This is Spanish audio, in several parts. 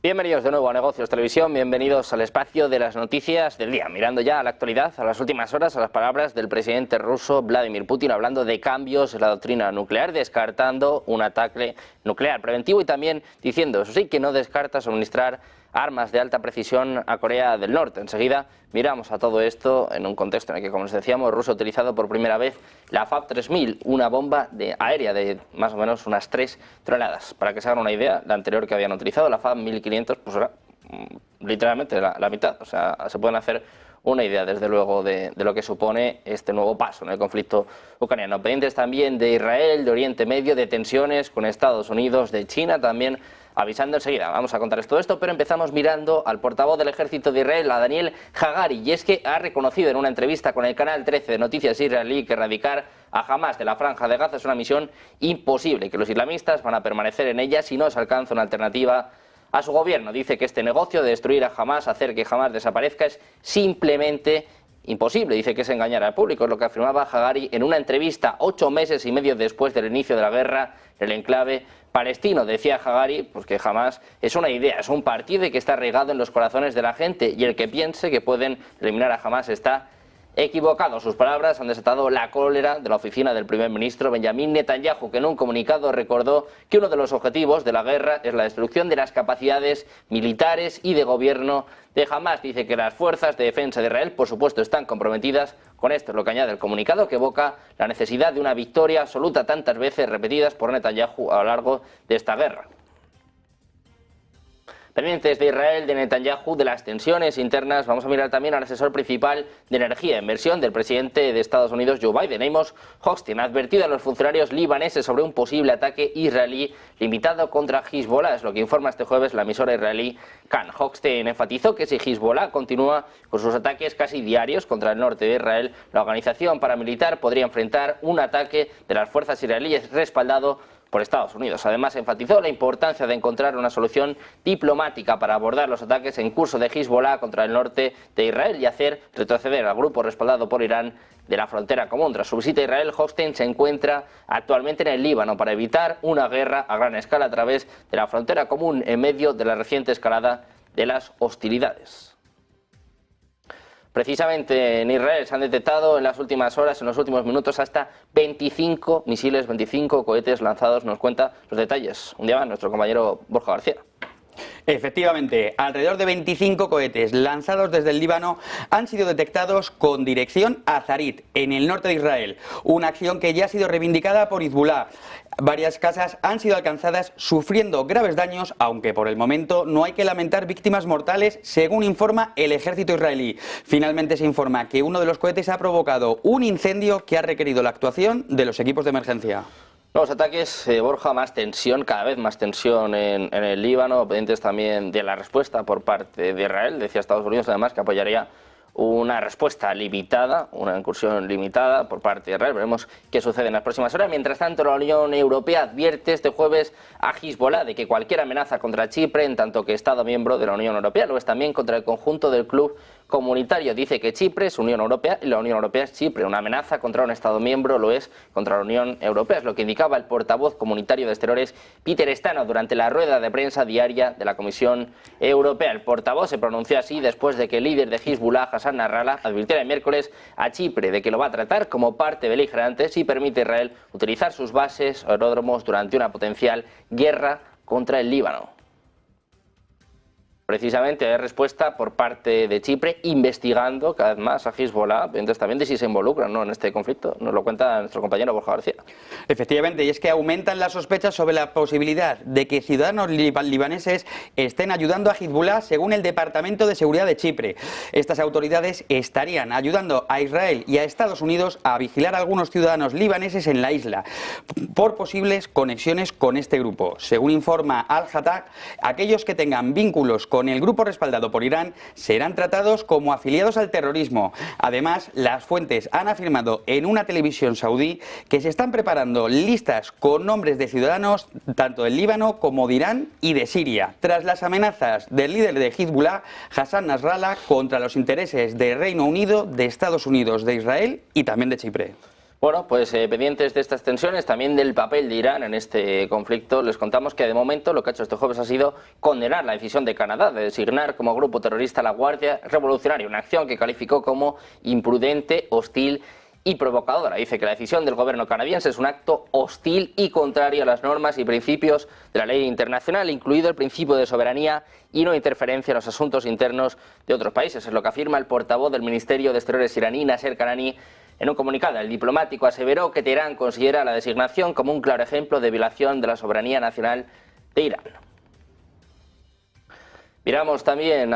Bienvenidos de nuevo a Negocios Televisión, bienvenidos al espacio de las noticias del día. Mirando ya a la actualidad, a las últimas horas, a las palabras del presidente ruso Vladimir Putin hablando de cambios en la doctrina nuclear, descartando un ataque nuclear preventivo y también diciendo, eso sí, que no descarta suministrar armas de alta precisión a Corea del Norte. Enseguida miramos a todo esto en un contexto en el que, como les decíamos, Rusia ha utilizado por primera vez la FAB-3000, una bomba aérea de más o menos unas 3 toneladas. Para que se hagan una idea, la anterior que habían utilizado, la FAB-1500, pues era literalmente la mitad. O sea, se pueden hacer una idea, desde luego, de lo que supone este nuevo paso en el conflicto ucraniano. Pendientes también de Israel, de Oriente Medio, de tensiones con Estados Unidos, de China también, avisando enseguida. Vamos a contarles todo esto, pero empezamos mirando al portavoz del ejército de Israel, a Daniel Hagari, y es que ha reconocido en una entrevista con el canal 13 de noticias israelí que erradicar a Hamas de la Franja de Gaza es una misión imposible, que los islamistas van a permanecer en ella si no se alcanza una alternativa a su gobierno. Dice que este negocio de destruir a Hamas, hacer que Hamas desaparezca, es simplemente imposible. Dice que es engañar al público, es lo que afirmaba Hagari en una entrevista 8 meses y medio después del inicio de la guerra en el enclave palestino. Decía Hagari pues que Hamas es una idea, es un partido y que está arraigado en los corazones de la gente, y el que piense que pueden eliminar a Hamas está equivocado. Sus palabras han desatado la cólera de la oficina del primer ministro Benjamin Netanyahu, que en un comunicado recordó que uno de los objetivos de la guerra es la destrucción de las capacidades militares y de gobierno de Hamas. Dice que las fuerzas de defensa de Israel, por supuesto, están comprometidas con esto, es lo que añade el comunicado, que evoca la necesidad de una victoria absoluta tantas veces repetidas por Netanyahu a lo largo de esta guerra. Pendientes de Israel, de Netanyahu, de las tensiones internas, vamos a mirar también al asesor principal de energía e inversión del presidente de Estados Unidos, Joe Biden. Amos Hochstein ha advertido a los funcionarios libaneses sobre un posible ataque israelí limitado contra Hezbollah, es lo que informa este jueves la emisora israelí Kan. Hochstein enfatizó que si Hezbollah continúa con sus ataques casi diarios contra el norte de Israel, la organización paramilitar podría enfrentar un ataque de las fuerzas israelíes respaldado por Estados Unidos. Además, enfatizó la importancia de encontrar una solución diplomática para abordar los ataques en curso de Hezbollah contra el norte de Israel y hacer retroceder al grupo respaldado por Irán de la frontera común. Tras su visita a Israel, Hochstein se encuentra actualmente en el Líbano para evitar una guerra a gran escala a través de la frontera común en medio de la reciente escalada de las hostilidades. Precisamente en Israel se han detectado en las últimas horas, en los últimos minutos, hasta 25 misiles, 25 cohetes lanzados. Nos cuenta los detalles un día más nuestro compañero Borja García. Efectivamente, alrededor de 25 cohetes lanzados desde el Líbano han sido detectados con dirección a Zarit, en el norte de Israel, una acción que ya ha sido reivindicada por Hezbollah. Varias casas han sido alcanzadas sufriendo graves daños, aunque por el momento no hay que lamentar víctimas mortales, según informa el ejército israelí. Finalmente se informa que uno de los cohetes ha provocado un incendio que ha requerido la actuación de los equipos de emergencia. Los ataques, Borja, más tensión, cada vez más tensión en el Líbano, pendientes también de la respuesta por parte de Israel. Decía Estados Unidos además que apoyaría una respuesta limitada, una incursión limitada por parte de Israel. Veremos qué sucede en las próximas horas. Mientras tanto, la Unión Europea advierte este jueves a Hezbollah de que cualquier amenaza contra Chipre, en tanto que Estado miembro de la Unión Europea, lo es también contra el conjunto del club comunitario. Dice que Chipre es Unión Europea y la Unión Europea es Chipre. Una amenaza contra un Estado miembro lo es contra la Unión Europea. Es lo que indicaba el portavoz comunitario de Exteriores, Peter Stano, durante la rueda de prensa diaria de la Comisión Europea. El portavoz se pronunció así después de que el líder de Hezbollah, Hassan Nasrallah, advirtiera el miércoles a Chipre de que lo va a tratar como parte beligerante si permite a Israel utilizar sus bases o aeródromos durante una potencial guerra contra el Líbano. Precisamente hay respuesta por parte de Chipre investigando cada vez más a Hezbollah, pendientes también de si se involucran, ¿no?, en este conflicto. Nos lo cuenta nuestro compañero Borja García. Efectivamente, y es que aumentan las sospechas sobre la posibilidad de que ciudadanos libaneses estén ayudando a Hezbollah, según el Departamento de Seguridad de Chipre. Estas autoridades estarían ayudando a Israel y a Estados Unidos a vigilar a algunos ciudadanos libaneses en la isla por posibles conexiones con este grupo. Según informa Al-Hattaq, aquellos que tengan vínculos con el grupo respaldado por Irán serán tratados como afiliados al terrorismo. Además, las fuentes han afirmado en una televisión saudí que se están preparando listas con nombres de ciudadanos tanto del Líbano como de Irán y de Siria, tras las amenazas del líder de Hezbollah, Hassan Nasrallah, contra los intereses del Reino Unido, de Estados Unidos, de Israel y también de Chipre. Bueno, pues pendientes de estas tensiones, también del papel de Irán en este conflicto, les contamos que de momento lo que ha hecho este jueves ha sido condenar la decisión de Canadá de designar como grupo terrorista a la Guardia Revolucionaria, una acción que calificó como imprudente, hostil y provocadora. Dice que la decisión del gobierno canadiense es un acto hostil y contrario a las normas y principios de la ley internacional, incluido el principio de soberanía y no interferencia en los asuntos internos de otros países. Es lo que afirma el portavoz del Ministerio de Exteriores iraní, Nasser Kanani. En un comunicado, el diplomático aseveró que Teherán considera la designación como un claro ejemplo de violación de la soberanía nacional de Irán. Miramos también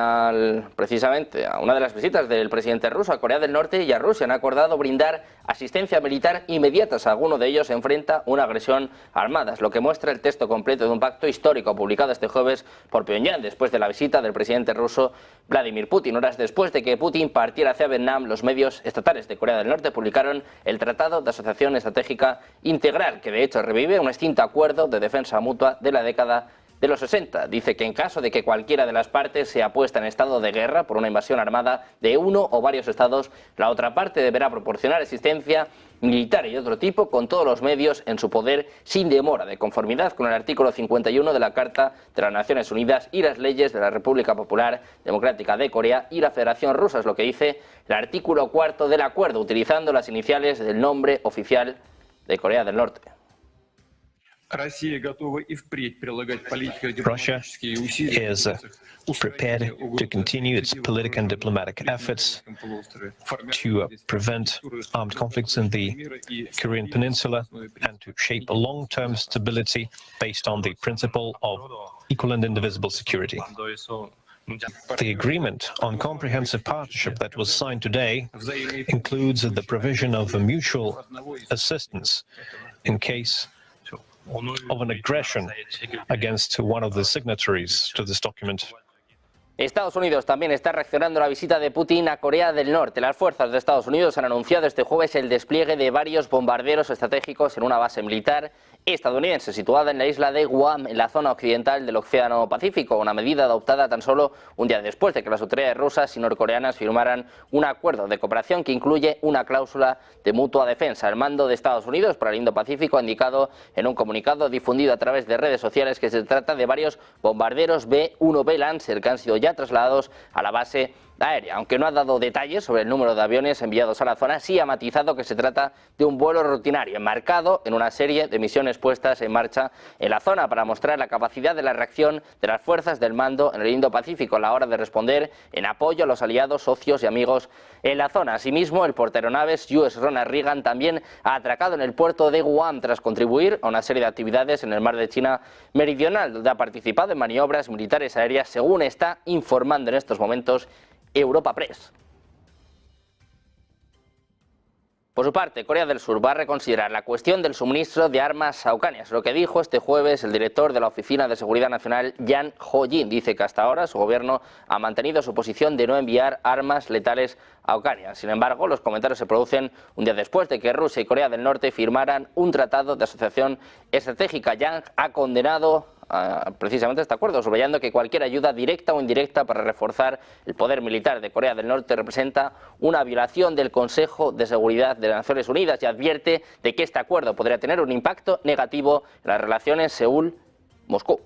precisamente a una de las visitas del presidente ruso a Corea del Norte y a Rusia. Han acordado brindar asistencia militar inmediata si alguno de ellos enfrenta una agresión armada, es lo que muestra el texto completo de un pacto histórico publicado este jueves por Pyongyang después de la visita del presidente ruso Vladimir Putin. Horas después de que Putin partiera hacia Vietnam, los medios estatales de Corea del Norte publicaron el Tratado de Asociación Estratégica Integral, que de hecho revive un extinto acuerdo de defensa mutua de la década de los 60. Dice que en caso de que cualquiera de las partes sea puesta en estado de guerra por una invasión armada de uno o varios estados, la otra parte deberá proporcionar asistencia militar y otro tipo con todos los medios en su poder sin demora, de conformidad con el artículo 51 de la Carta de las Naciones Unidas y las leyes de la República Popular Democrática de Corea y la Federación Rusa, es lo que dice el artículo 4 del acuerdo, utilizando las iniciales del nombre oficial de Corea del Norte. Russia is prepared to continue its political and diplomatic efforts to prevent armed conflicts in the Korean Peninsula and to shape a long-term stability based on the principle of equal and indivisible security. The agreement on comprehensive partnership that was signed today includes the provision of mutual assistance in case of an aggression against one of the signatories to this document. Estados Unidos también está reaccionando a la visita de Putin a Corea del Norte. Las fuerzas de Estados Unidos han anunciado este jueves el despliegue de varios bombarderos estratégicos en una base militar estadounidense situada en la isla de Guam, en la zona occidental del Océano Pacífico, una medida adoptada tan solo un día después de que las autoridades rusas y norcoreanas firmaran un acuerdo de cooperación que incluye una cláusula de mutua defensa. El mando de Estados Unidos para el Indo-Pacífico ha indicado en un comunicado difundido a través de redes sociales que se trata de varios bombarderos B-1B Lancer que han sido ya trasladados a la base aérea. Aunque no ha dado detalles sobre el número de aviones enviados a la zona, sí ha matizado que se trata de un vuelo rutinario enmarcado en una serie de misiones puestas en marcha en la zona para mostrar la capacidad de la reacción de las fuerzas del mando en el Indo-Pacífico a la hora de responder en apoyo a los aliados, socios y amigos en la zona. Asimismo, el portaeronaves US Ronald Reagan también ha atracado en el puerto de Guam tras contribuir a una serie de actividades en el mar de China Meridional, donde ha participado en maniobras militares aéreas, según está informando en estos momentos Europa Press. Por su parte, Corea del Sur va a reconsiderar la cuestión del suministro de armas a Ucrania, lo que dijo este jueves el director de la Oficina de Seguridad Nacional, Yang Ho-jin. Dice que hasta ahora su gobierno ha mantenido su posición de no enviar armas letales a Ucrania. Sin embargo, los comentarios se producen un día después de que Rusia y Corea del Norte firmaran un tratado de asociación estratégica. Yang ha condenado precisamente este acuerdo, subrayando que cualquier ayuda directa o indirecta para reforzar el poder militar de Corea del Norte representa una violación del Consejo de Seguridad de las Naciones Unidas y advierte de que este acuerdo podría tener un impacto negativo en las relaciones Seúl-Moscú.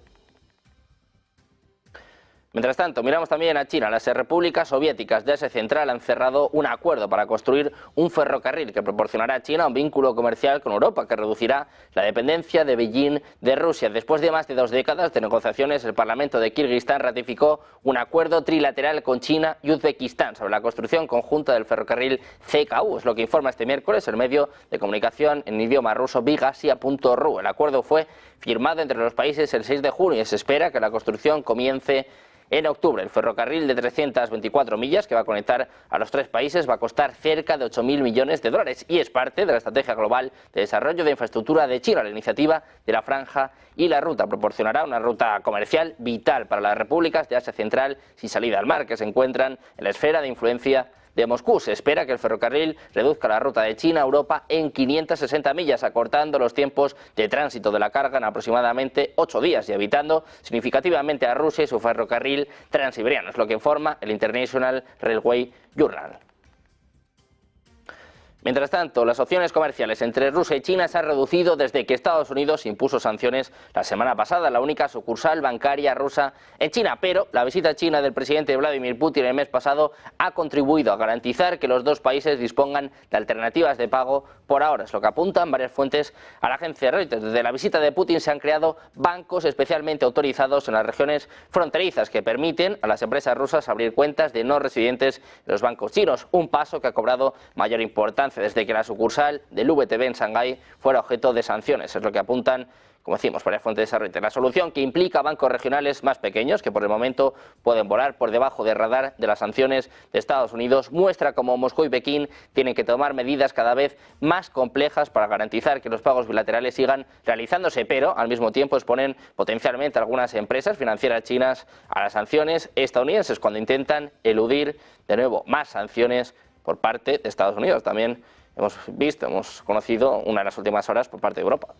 Mientras tanto, miramos también a China. Las repúblicas soviéticas de Asia Central han cerrado un acuerdo para construir un ferrocarril que proporcionará a China un vínculo comercial con Europa que reducirá la dependencia de Beijing de Rusia. Después de más de 2 décadas de negociaciones, el Parlamento de Kirguistán ratificó un acuerdo trilateral con China y Uzbekistán sobre la construcción conjunta del ferrocarril CKU. Es lo que informa este miércoles el medio de comunicación en idioma ruso Vigasia.ru. El acuerdo fue firmado entre los países el 6 de junio y se espera que la construcción comience en octubre. El ferrocarril de 324 millas que va a conectar a los 3 países va a costar cerca de 8.000 millones de dólares y es parte de la Estrategia Global de Desarrollo de Infraestructura de China. La iniciativa de la Franja y la Ruta proporcionará una ruta comercial vital para las repúblicas de Asia Central sin salida al mar que se encuentran en la esfera de influencia de Moscú. Se espera que el ferrocarril reduzca la ruta de China a Europa en 560 millas, acortando los tiempos de tránsito de la carga en aproximadamente 8 días y evitando significativamente a Rusia y su ferrocarril transiberiano, es lo que informa el International Railway Journal. Mientras tanto, las opciones comerciales entre Rusia y China se han reducido desde que Estados Unidos impuso sanciones la semana pasada, la única sucursal bancaria rusa en China. Pero la visita a China del presidente Vladimir Putin el mes pasado ha contribuido a garantizar que los dos países dispongan de alternativas de pago por ahora. Es lo que apuntan varias fuentes a la agencia Reuters. Desde la visita de Putin se han creado bancos especialmente autorizados en las regiones fronterizas que permiten a las empresas rusas abrir cuentas de no residentes en los bancos chinos, un paso que ha cobrado mayor importancia desde que la sucursal del VTB en Shanghái fuera objeto de sanciones. Es lo que apuntan, como decimos, varias fuentes de Reuters. La solución, que implica bancos regionales más pequeños que por el momento pueden volar por debajo del radar de las sanciones de Estados Unidos, muestra cómo Moscú y Pekín tienen que tomar medidas cada vez más complejas para garantizar que los pagos bilaterales sigan realizándose, pero al mismo tiempo exponen potencialmente a algunas empresas financieras chinas a las sanciones estadounidenses cuando intentan eludir de nuevo más sanciones por parte de Estados Unidos. También hemos conocido una de las últimas horas por parte de Europa.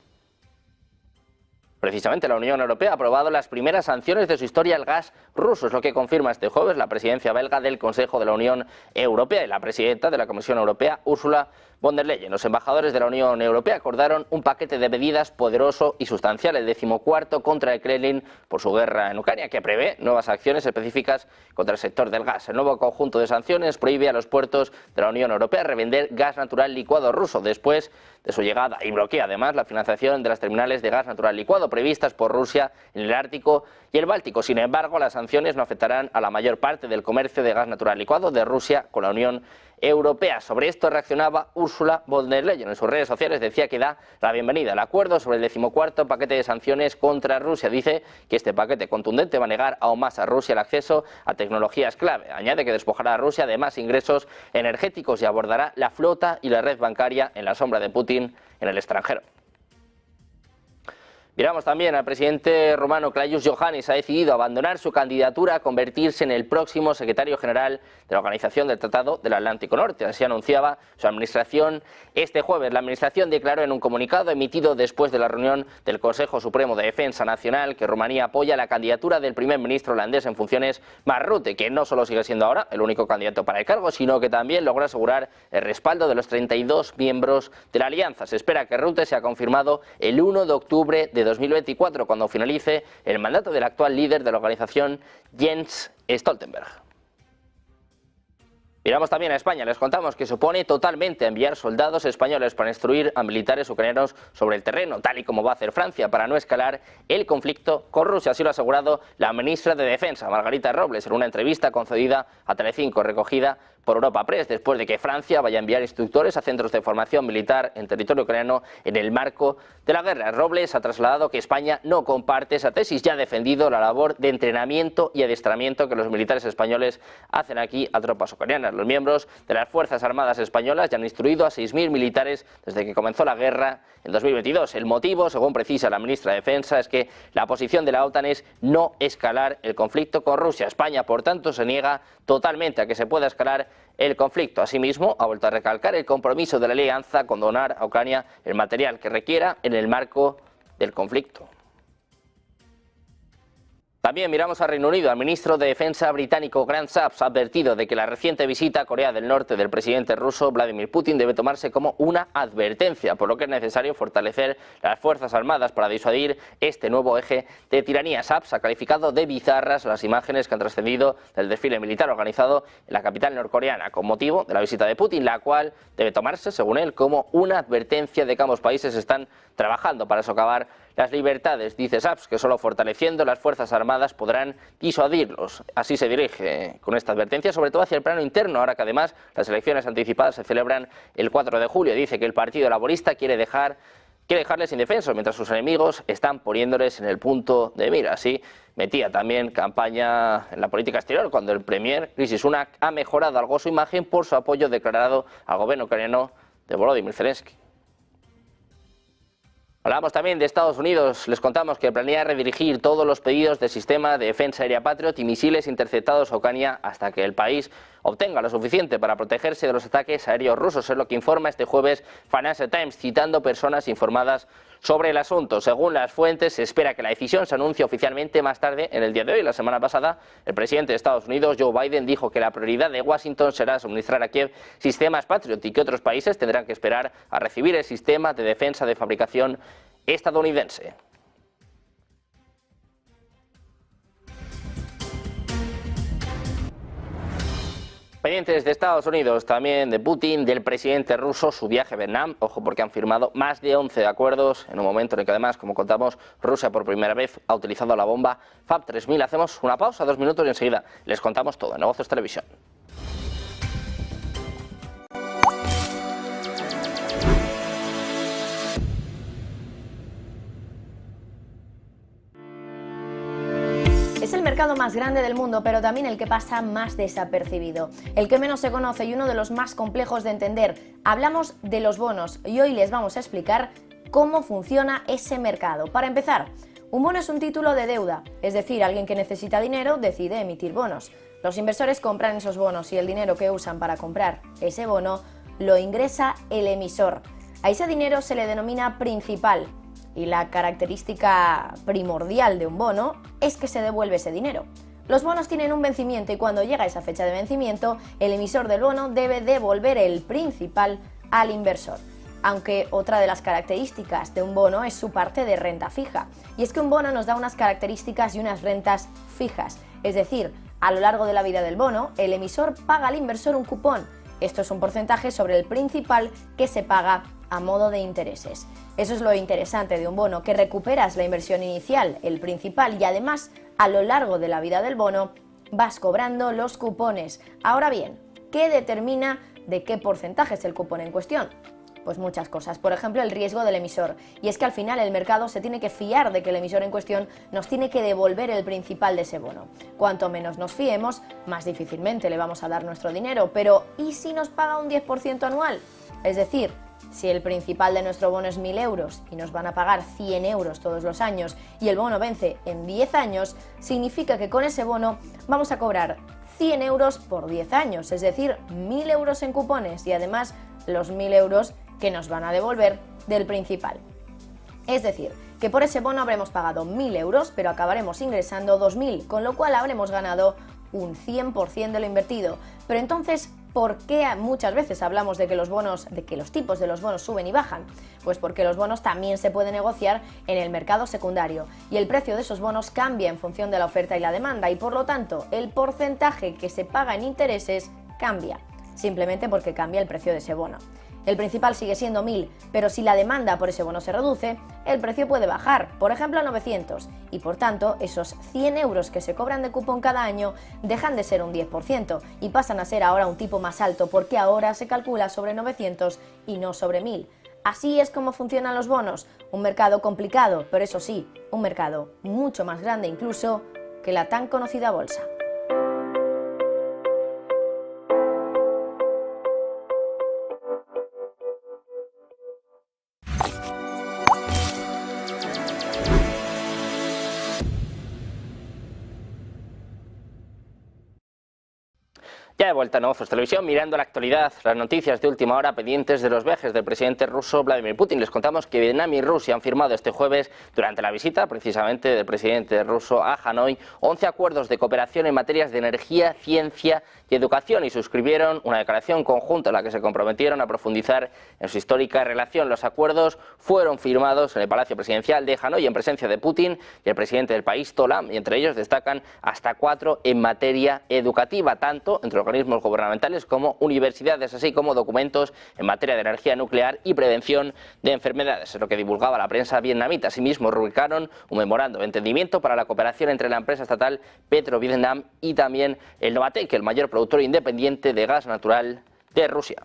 Precisamente la Unión Europea ha aprobado las primeras sanciones de su historia al gas ruso, es lo que confirma este jueves la presidencia belga del Consejo de la Unión Europea y la presidenta de la Comisión Europea, Ursula von der Leyen. Los embajadores de la Unión Europea acordaron un paquete de medidas poderoso y sustancial, el 14º contra el Kremlin por su guerra en Ucrania, que prevé nuevas acciones específicas contra el sector del gas. El nuevo conjunto de sanciones prohíbe a los puertos de la Unión Europea revender gas natural licuado ruso después de su llegada y bloquea además la financiación de las terminales de gas natural licuado previstas por Rusia en el Ártico y el Báltico. Sin embargo, las sanciones no afectarán a la mayor parte del comercio de gas natural licuado de Rusia con la Unión Europea. Sobre esto reaccionaba Ursula von der Leyen. En sus redes sociales decía que da la bienvenida al acuerdo sobre el 14º paquete de sanciones contra Rusia. Dice que este paquete contundente va a negar aún más a Rusia el acceso a tecnologías clave. Añade que despojará a Rusia de más ingresos energéticos y abordará la flota y la red bancaria en la sombra de Putin en el extranjero. Miramos también al presidente rumano Klaus Iohannis. Ha decidido abandonar su candidatura a convertirse en el próximo secretario general de la Organización del Tratado del Atlántico Norte. Así anunciaba su administración este jueves. La administración declaró en un comunicado emitido después de la reunión del Consejo Supremo de Defensa Nacional que Rumanía apoya la candidatura del primer ministro holandés en funciones, Mark Rutte, que no solo sigue siendo ahora el único candidato para el cargo, sino que también logró asegurar el respaldo de los 32 miembros de la alianza. Se espera que Rutte sea confirmado el 1 de octubre de 2024, cuando finalice el mandato del actual líder de la organización, Jens Stoltenberg. Miramos también a España. Les contamos que supone totalmente enviar soldados españoles para instruir a militares ucranianos sobre el terreno, tal y como va a hacer Francia, para no escalar el conflicto con Rusia. Así lo ha asegurado la ministra de Defensa, Margarita Robles, en una entrevista concedida a Telecinco, recogida por Europa Press, después de que Francia vaya a enviar instructores a centros de formación militar en territorio ucraniano en el marco de la guerra. Robles ha trasladado que España no comparte esa tesis y ha defendido la labor de entrenamiento y adiestramiento que los militares españoles hacen aquí a tropas ucranianas. Los miembros de las Fuerzas Armadas españolas ya han instruido a 6.000 militares desde que comenzó la guerra en 2022. El motivo, según precisa la ministra de Defensa, es que la posición de la OTAN es no escalar el conflicto con Rusia. España, por tanto, se niega totalmente a que se pueda escalar el conflicto. Asimismo, ha vuelto a recalcar el compromiso de la alianza con donar a Ucrania el material que requiera en el marco del conflicto. También miramos al Reino Unido. El ministro de Defensa británico Grant Shapps ha advertido de que la reciente visita a Corea del Norte del presidente ruso Vladimir Putin debe tomarse como una advertencia, por lo que es necesario fortalecer las Fuerzas Armadas para disuadir este nuevo eje de tiranía. Shapps ha calificado de bizarras las imágenes que han trascendido del desfile militar organizado en la capital norcoreana con motivo de la visita de Putin, la cual debe tomarse, según él, como una advertencia de que ambos países están trabajando para socavar las libertades. Dice Shapps que solo fortaleciendo las Fuerzas Armadas podrán disuadirlos. Así se dirige con esta advertencia, sobre todo hacia el plano interno, ahora que además las elecciones anticipadas se celebran el 4 de julio. Dice que el Partido Laborista quiere dejarles indefensos, mientras sus enemigos están poniéndoles en el punto de mira. Así metía también campaña en la política exterior, cuando el premier Rishi Sunak ha mejorado algo su imagen por su apoyo declarado al gobierno ucraniano de Volodymyr Zelensky. Hablamos también de Estados Unidos. Les contamos que planea redirigir todos los pedidos del sistema de defensa aérea Patriot y misiles interceptados a Ucrania hasta que el país obtenga lo suficiente para protegerse de los ataques aéreos rusos. Es lo que informa este jueves Financial Times, citando personas informadas sobre el asunto. Según las fuentes, se espera que la decisión se anuncie oficialmente más tarde en el día de hoy. La semana pasada, el presidente de Estados Unidos, Joe Biden, dijo que la prioridad de Washington será suministrar a Kiev sistemas Patriot y que otros países tendrán que esperar a recibir el sistema de defensa de fabricación estadounidense. Pendientes de Estados Unidos, también de Putin, del presidente ruso, su viaje a Vietnam. Ojo, porque han firmado más de 11 acuerdos en un momento en el que además, como contamos, Rusia por primera vez ha utilizado la bomba FAB 3000. Hacemos una pausa, 2 minutos y enseguida les contamos todo en Negocios Televisión. Es el mercado más grande del mundo, pero también el que pasa más desapercibido, el que menos se conoce y uno de los más complejos de entender. Hablamos de los bonos y hoy les vamos a explicar cómo funciona ese mercado. Para empezar, un bono es un título de deuda, es decir, alguien que necesita dinero decide emitir bonos. Los inversores compran esos bonos y el dinero que usan para comprar ese bono lo ingresa el emisor. A ese dinero se le denomina principal. Y la característica primordial de un bono es que se devuelve ese dinero. Los bonos tienen un vencimiento y cuando llega esa fecha de vencimiento, el emisor del bono debe devolver el principal al inversor. Aunque otra de las características de un bono es su parte de renta fija. Y es que un bono nos da unas características y unas rentas fijas. Es decir, a lo largo de la vida del bono, el emisor paga al inversor un cupón. Esto es un porcentaje sobre el principal que se paga a modo de intereses. Eso es lo interesante de un bono, que recuperas la inversión inicial, el principal, y además a lo largo de la vida del bono vas cobrando los cupones. Ahora bien, ¿qué determina de qué porcentaje es el cupón en cuestión? Pues muchas cosas, por ejemplo el riesgo del emisor, y es que al final el mercado se tiene que fiar de que el emisor en cuestión nos tiene que devolver el principal de ese bono. Cuanto menos nos fiemos, más difícilmente le vamos a dar nuestro dinero, pero ¿y si nos paga un 10% anual? Es decir, si el principal de nuestro bono es 1.000 euros y nos van a pagar 100 euros todos los años y el bono vence en 10 años, significa que con ese bono vamos a cobrar 100 euros por 10 años, es decir, 1.000 euros en cupones y además los 1.000 euros que nos van a devolver del principal. Es decir, que por ese bono habremos pagado 1.000 euros, pero acabaremos ingresando 2.000, con lo cual habremos ganado un 100% de lo invertido. Pero entonces, ¿por qué muchas veces hablamos de que los tipos de los bonos suben y bajan? Pues porque los bonos también se pueden negociar en el mercado secundario y el precio de esos bonos cambia en función de la oferta y la demanda y por lo tanto el porcentaje que se paga en intereses cambia, simplemente porque cambia el precio de ese bono. El principal sigue siendo 1.000, pero si la demanda por ese bono se reduce, el precio puede bajar, por ejemplo a 900, y por tanto esos 100 euros que se cobran de cupón cada año dejan de ser un 10% y pasan a ser ahora un tipo más alto porque ahora se calcula sobre 900 y no sobre 1.000. Así es como funcionan los bonos, un mercado complicado, pero eso sí, un mercado mucho más grande incluso que la tan conocida bolsa. Ya de vuelta a Negocios Televisión, mirando la actualidad, las noticias de última hora pendientes de los viajes del presidente ruso Vladimir Putin. Les contamos que Vietnam y Rusia han firmado este jueves, durante la visita precisamente del presidente ruso a Hanoi, 11 acuerdos de cooperación en materias de energía, ciencia y educación y suscribieron una declaración conjunta en la que se comprometieron a profundizar en su histórica relación. Los acuerdos fueron firmados en el Palacio Presidencial de Hanoi en presencia de Putin y el presidente del país, Tolam, y entre ellos destacan hasta 4 en materia educativa, tanto entre organismos gubernamentales como universidades, así como documentos en materia de energía nuclear y prevención de enfermedades, es lo que divulgaba la prensa vietnamita. Asimismo, rubricaron un memorando de entendimiento para la cooperación entre la empresa estatal Petrovietnam y también el Novatek, el mayor productor independiente de gas natural de Rusia.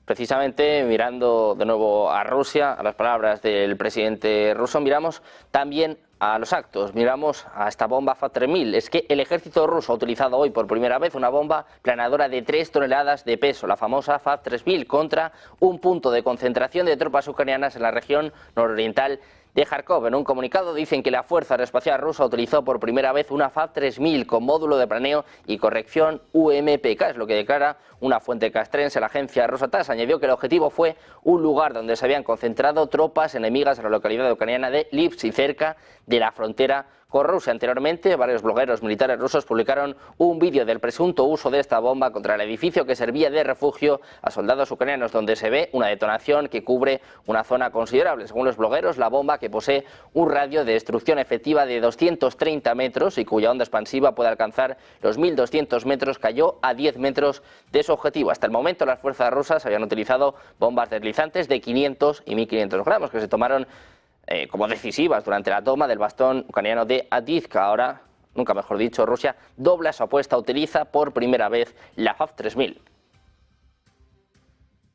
Precisamente, mirando de nuevo a Rusia, a las palabras del presidente ruso, miramos también a los actos, miramos a esta bomba FAB-3000. Es que el ejército ruso ha utilizado hoy por primera vez una bomba planadora de 3 toneladas de peso, la famosa FAB-3000, contra un punto de concentración de tropas ucranianas en la región nororiental de Kharkov. En un comunicado dicen que la Fuerza Aeroespacial Rusa utilizó por primera vez una FAB-3000 con módulo de planeo y corrección UMPK, es lo que declara una fuente castrense. La agencia rusa TASS añadió que el objetivo fue un lugar donde se habían concentrado tropas enemigas en la localidad ucraniana de Lipsk, cerca de la frontera con Rusia. Anteriormente, varios blogueros militares rusos publicaron un vídeo del presunto uso de esta bomba contra el edificio que servía de refugio a soldados ucranianos, donde se ve una detonación que cubre una zona considerable. Según los blogueros, la bomba, que posee un radio de destrucción efectiva de 230 metros y cuya onda expansiva puede alcanzar los 1.200 metros, cayó a 10 metros de su objetivo. Hasta el momento, las fuerzas rusas habían utilizado bombas deslizantes de 500 y 1.500 gramos que se tomaron como decisivas durante la toma del bastón ucraniano de Avdiivka. Ahora, nunca mejor dicho, Rusia dobla su apuesta, utiliza por primera vez la FAB-3000.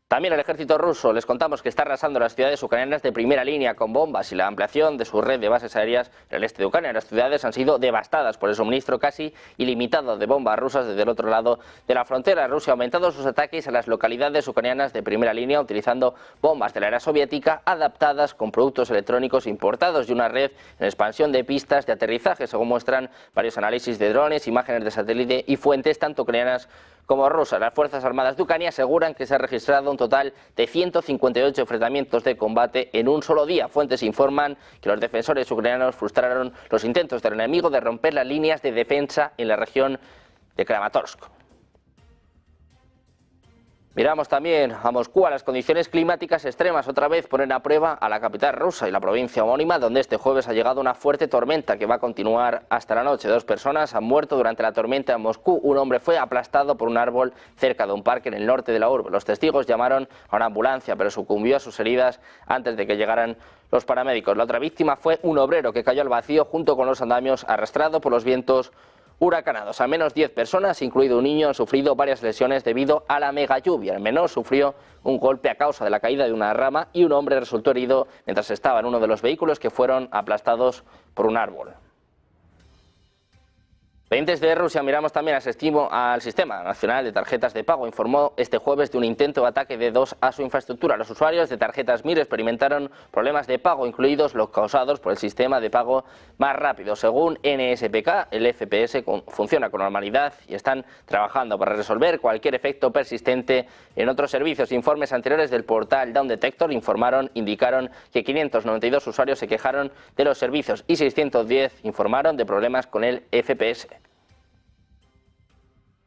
También el ejército ruso, les contamos que está arrasando las ciudades ucranianas de primera línea con bombas y la ampliación de su red de bases aéreas en el este de Ucrania. Las ciudades han sido devastadas por el suministro casi ilimitado de bombas rusas desde el otro lado de la frontera. Rusia ha aumentado sus ataques a las localidades ucranianas de primera línea utilizando bombas de la era soviética adaptadas con productos electrónicos importados y una red en expansión de pistas de aterrizaje, según muestran varios análisis de drones, imágenes de satélite y fuentes tanto ucranianas como rusas. Las Fuerzas Armadas de Ucrania aseguran que se ha registrado un total de 158 enfrentamientos de combate en un solo día. Fuentes informan que los defensores ucranianos frustraron los intentos del enemigo de romper las líneas de defensa en la región de Kramatorsk. Miramos también a Moscú. Las condiciones climáticas extremas otra vez ponen a prueba a la capital rusa y la provincia homónima, donde este jueves ha llegado una fuerte tormenta que va a continuar hasta la noche. 2 personas han muerto durante la tormenta en Moscú. Un hombre fue aplastado por un árbol cerca de un parque en el norte de la urbe. Los testigos llamaron a una ambulancia, pero sucumbió a sus heridas antes de que llegaran los paramédicos. La otra víctima fue un obrero que cayó al vacío junto con los andamios, arrastrado por los vientos huracanados. Al menos 10 personas, incluido un niño, han sufrido varias lesiones debido a la mega lluvia. El menor sufrió un golpe a causa de la caída de una rama y un hombre resultó herido mientras estaba en uno de los vehículos que fueron aplastados por un árbol. Pendientes de Rusia, miramos también al Sistema Nacional de Tarjetas de Pago. Informó este jueves de un intento de ataque de DDoS a su infraestructura. Los usuarios de tarjetas MIR experimentaron problemas de pago, incluidos los causados por el sistema de pago más rápido. Según NSPK, el FPS funciona con normalidad y están trabajando para resolver cualquier efecto persistente en otros servicios. Informes anteriores del portal Down Detector indicaron que 592 usuarios se quejaron de los servicios y 610 informaron de problemas con el FPS.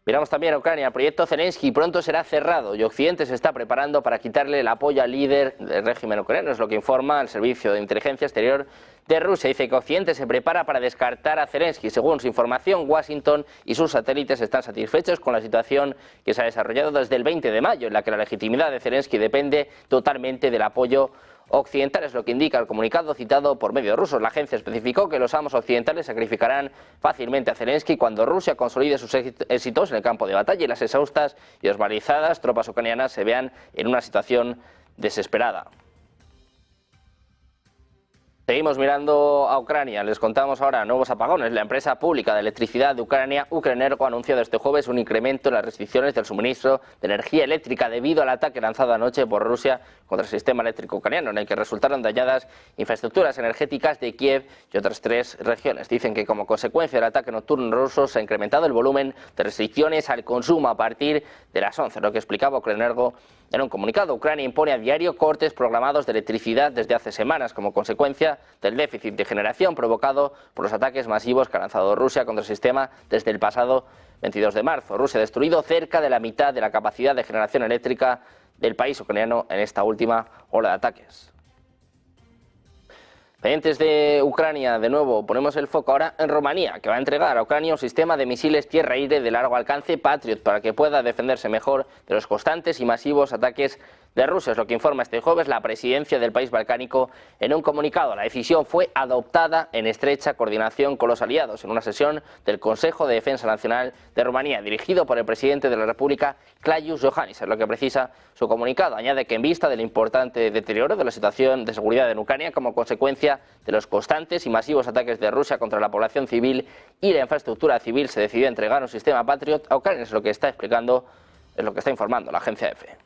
Miramos también a Ucrania. El proyecto Zelensky pronto será cerrado y Occidente se está preparando para quitarle el apoyo al líder del régimen ucraniano. Es lo que informa el Servicio de Inteligencia Exterior de Rusia. Dice que Occidente se prepara para descartar a Zelensky. Según su información, Washington y sus satélites están satisfechos con la situación que se ha desarrollado desde el 20 de mayo, en la que la legitimidad de Zelensky depende totalmente del apoyo occidental, es lo que indica el comunicado citado por medios rusos. La agencia especificó que los amos occidentales sacrificarán fácilmente a Zelensky cuando Rusia consolide sus éxitos en el campo de batalla y las exhaustas y desmoralizadas tropas ucranianas se vean en una situación desesperada. Seguimos mirando a Ucrania. Les contamos ahora nuevos apagones. La empresa pública de electricidad de Ucrania, Ukrenergo, ha anunciado este jueves un incremento en las restricciones del suministro de energía eléctrica debido al ataque lanzado anoche por Rusia contra el sistema eléctrico ucraniano, en el que resultaron dañadas infraestructuras energéticas de Kiev y otras 3 regiones. Dicen que como consecuencia del ataque nocturno ruso se ha incrementado el volumen de restricciones al consumo a partir de las 11, lo que explicaba Ukrenergo en un comunicado. Ucrania impone a diario cortes programados de electricidad desde hace semanas como consecuencia del déficit de generación provocado por los ataques masivos que ha lanzado Rusia contra el sistema desde el pasado 22 de marzo. Rusia ha destruido cerca de la mitad de la capacidad de generación eléctrica del país ucraniano en esta última ola de ataques. Pendientes de Ucrania, de nuevo ponemos el foco ahora en Rumanía, que va a entregar a Ucrania un sistema de misiles tierra-aire de largo alcance Patriot para que pueda defenderse mejor de los constantes y masivos ataques de Rusia, es lo que informa este jueves la presidencia del país balcánico en un comunicado. La decisión fue adoptada en estrecha coordinación con los aliados en una sesión del Consejo de Defensa Nacional de Rumanía, dirigido por el presidente de la República, Klaus Iohannis, es lo que precisa su comunicado. Añade que en vista del importante deterioro de la situación de seguridad en Ucrania como consecuencia de los constantes y masivos ataques de Rusia contra la población civil y la infraestructura civil, se decidió entregar un sistema Patriot a Ucrania, es lo que está explicando, es lo que está informando la agencia EFE.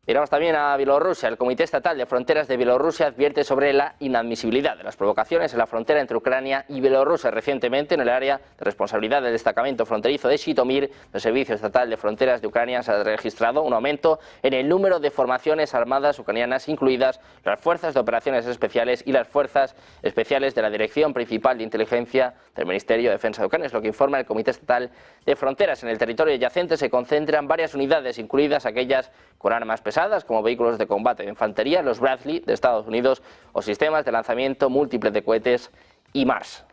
Miramos también a Bielorrusia. El Comité Estatal de Fronteras de Bielorrusia advierte sobre la inadmisibilidad de las provocaciones en la frontera entre Ucrania y Bielorrusia. Recientemente, en el área de responsabilidad del destacamento fronterizo de Zhytomyr, del Servicio Estatal de Fronteras de Ucrania, se ha registrado un aumento en el número de formaciones armadas ucranianas, incluidas las Fuerzas de Operaciones Especiales y las Fuerzas Especiales de la Dirección Principal de Inteligencia del Ministerio de Defensa de Ucrania. Es lo que informa el Comité Estatal de Fronteras. En el territorio adyacente se concentran varias unidades, incluidas aquellas con armas pesadas, como vehículos de combate de infantería, los Bradley de Estados Unidos o sistemas de lanzamiento múltiple de cohetes HIMARS.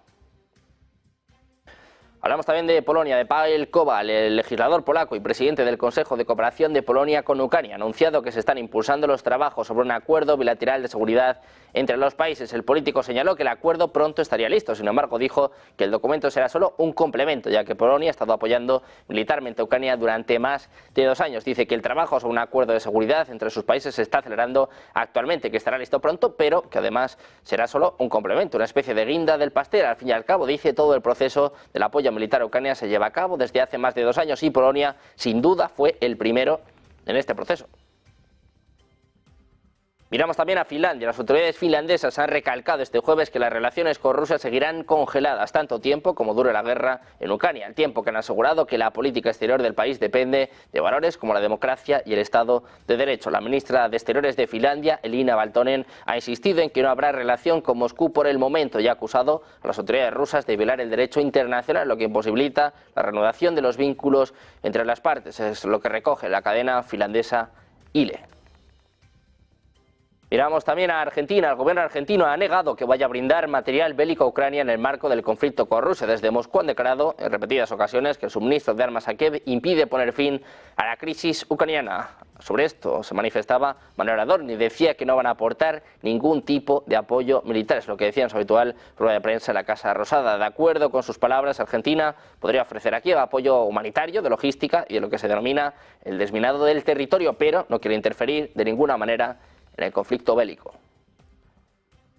Hablamos también de Polonia, de Paweł Kowal, el legislador polaco y presidente del Consejo de Cooperación de Polonia con Ucrania. Ha anunciado que se están impulsando los trabajos sobre un acuerdo bilateral de seguridad entre los países. El político señaló que el acuerdo pronto estaría listo. Sin embargo, dijo que el documento será solo un complemento, ya que Polonia ha estado apoyando militarmente a Ucrania durante más de 2 años. Dice que el trabajo sobre un acuerdo de seguridad entre sus países se está acelerando actualmente, que estará listo pronto, pero que además será solo un complemento, una especie de guinda del pastel. Al fin y al cabo, dice, todo el proceso del apoyo militar a Ucrania se lleva a cabo desde hace más de 2 años y Polonia, sin duda, fue el primero en este proceso. Miramos también a Finlandia. Las autoridades finlandesas han recalcado este jueves que las relaciones con Rusia seguirán congeladas tanto tiempo como dure la guerra en Ucrania, al tiempo que han asegurado que la política exterior del país depende de valores como la democracia y el Estado de Derecho. La ministra de Exteriores de Finlandia, Elina Valtonen, ha insistido en que no habrá relación con Moscú por el momento y ha acusado a las autoridades rusas de violar el derecho internacional, lo que imposibilita la reanudación de los vínculos entre las partes. Es lo que recoge la cadena finlandesa ILE. Miramos también a Argentina. El gobierno argentino ha negado que vaya a brindar material bélico a Ucrania en el marco del conflicto con Rusia. Desde Moscú han declarado en repetidas ocasiones que el suministro de armas a Kiev impide poner fin a la crisis ucraniana. Sobre esto se manifestaba Manuel Adorni y decía que no van a aportar ningún tipo de apoyo militar. Es lo que decía en su habitual rueda de prensa en la Casa Rosada. De acuerdo con sus palabras, Argentina podría ofrecer a Kiev apoyo humanitario, de logística y de lo que se denomina el desminado del territorio, pero no quiere interferir de ninguna manera en el conflicto bélico.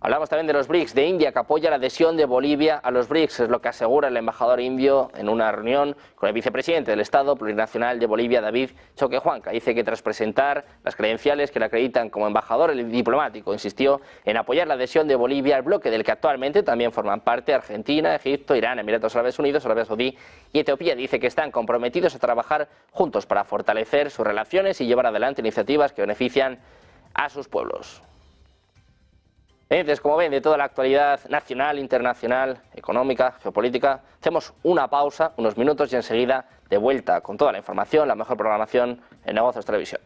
Hablamos también de los BRICS, de India, que apoya la adhesión de Bolivia a los BRICS, es lo que asegura el embajador indio en una reunión con el vicepresidente del Estado Plurinacional de Bolivia, David Choquehuanca. Dice que tras presentar las credenciales que le acreditan como embajador, el diplomático insistió en apoyar la adhesión de Bolivia al bloque del que actualmente también forman parte Argentina, Egipto, Irán, Emiratos Árabes Unidos, Arabia Saudí y Etiopía. Dice que están comprometidos a trabajar juntos para fortalecer sus relaciones y llevar adelante iniciativas que benefician a sus pueblos. Entonces, como ven, de toda la actualidad nacional, internacional, económica, geopolítica, hacemos una pausa, unos minutos y enseguida de vuelta con toda la información, la mejor programación en Negocios Televisión.